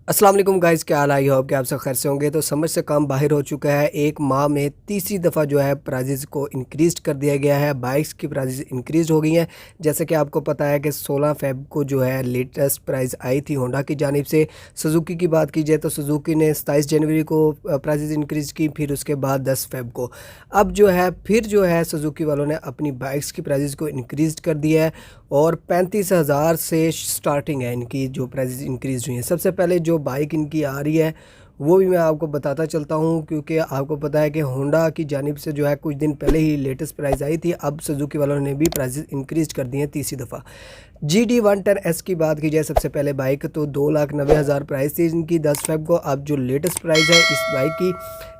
अस्सलाम वालेकुम गाइस, क्या हाल है? होप कि आप सब खैर से होंगे। तो समझ से काम बाहर हो चुका है। एक माह में तीसरी दफ़ा जो है प्राइजेज़ को इंक्रीज़ कर दिया गया है। बाइक्स की प्राइजेज़ इंक्रीज़ हो गई हैं। जैसे कि आपको पता है कि 16 फ़ेब को जो है लेटेस्ट प्राइस आई थी होंडा की जानिब से। सुजुकी की बात की जाए तो सुजुकी ने 27 जनवरी को प्राइजेज़ इंक्रीज़ की, फिर उसके बाद 10 फ़ेब को। अब जो है फिर जो है सुजुकी वालों ने अपनी बाइक्स की प्राइजेज़ को इंक्रीज़ कर दिया है और 35,000 से स्टार्टिंग है इनकी जो प्राइजेज़ इंक्रीज़ हुई हैं। सबसे पहले जो बाइक इनकी आ रही है वो भी मैं आपको बताता चलता हूँ, क्योंकि आपको पता है कि होंडा की जानिब से जो है कुछ दिन पहले ही लेटेस्ट प्राइस आई थी। अब सुजुकी वालों ने भी प्राइजेज़ इंक्रीज़ कर दिए हैं तीसरी दफ़ा। GD110S की बात की जाए सबसे पहले बाइक तो 2,90,000 प्राइस थी इनकी 10 फ़ेब को। अब जो लेटेस्ट प्राइस है इस बाइक की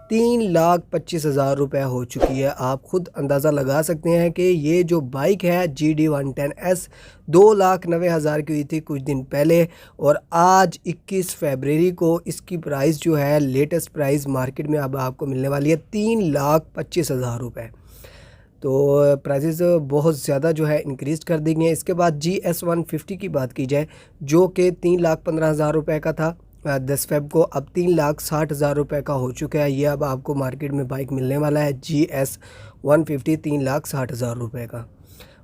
3,25,000 रुपये हो चुकी है। आप खुद अंदाज़ा लगा सकते हैं कि ये जो बाइक है GD110S 2,90,000 की हुई थी कुछ दिन पहले, और आज 21 फरवरी को इसकी प्राइस जो है लेटेस्ट प्राइस मार्केट में अब आपको मिलने वाली है 3,25,000 रुपये। तो प्राइसेस बहुत ज़्यादा जो है इंक्रीज़ कर दी गई हैं। इसके बाद GS150 की बात की जाए जो कि 3,15,000 रुपये का था 10 फ़ेब को, अब 3,60,000 रुपये का हो चुका है। ये अब आपको मार्केट में बाइक मिलने वाला है GS150 3,60,000 रुपये का।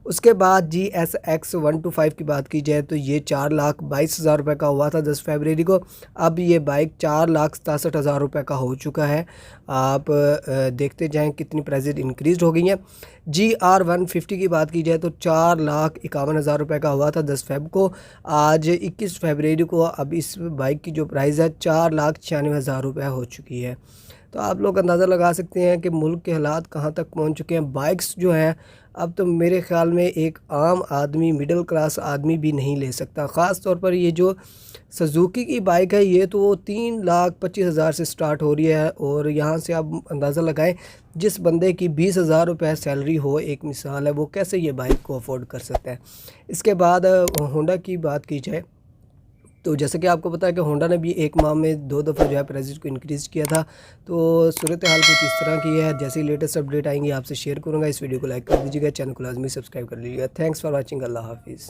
उसके बाद GSX125 की बात की जाए तो ये 4,22,000 रुपये का हुआ था 10 फरवरी को। अब ये बाइक 4,67,000 रुपये का हो चुका है। आप देखते जाएं कितनी प्राइसेज इंक्रीज़ हो गई हैं। GR150 की बात की जाए तो 4,51,000 रुपये का हुआ था 10 फ़ेब को। आज 21 फरवरी को अब इस बाइक की जो प्राइस है 4,96,000 रुपये हो चुकी है। तो आप लोग अंदाज़ा लगा सकते हैं कि मुल्क के हालात कहाँ तक पहुँच चुके हैं। बाइक्स जो हैं अब तो मेरे ख़्याल में एक आम आदमी, मिडिल क्लास आदमी भी नहीं ले सकता। ख़ास तौर पर ये जो सुजुकी की बाइक है ये तो 3,25,000 से स्टार्ट हो रही है, और यहाँ से आप अंदाज़ा लगाएं जिस बंदे की 20,000 रुपये सैलरी हो, एक मिसाल है, वो कैसे ये बाइक को अफोर्ड कर सकता है। इसके बाद होंडा की बात की जाए तो जैसे कि आपको पता है कि होंडा ने भी एक माह में 2 दफ़ा जो है प्राइसेस को इंक्रीज़ किया था। तो सूरत हाल कुछ इस तरह की है। जैसे ही लेटेस्ट अपडेट आएंगी आपसे शेयर करूँगा। इस वीडियो को लाइक कर दीजिएगा, चैनल को लाजमी सब्सक्राइब कर लीजिएगा। Thanks for watching. अल्लाह हाफिज़।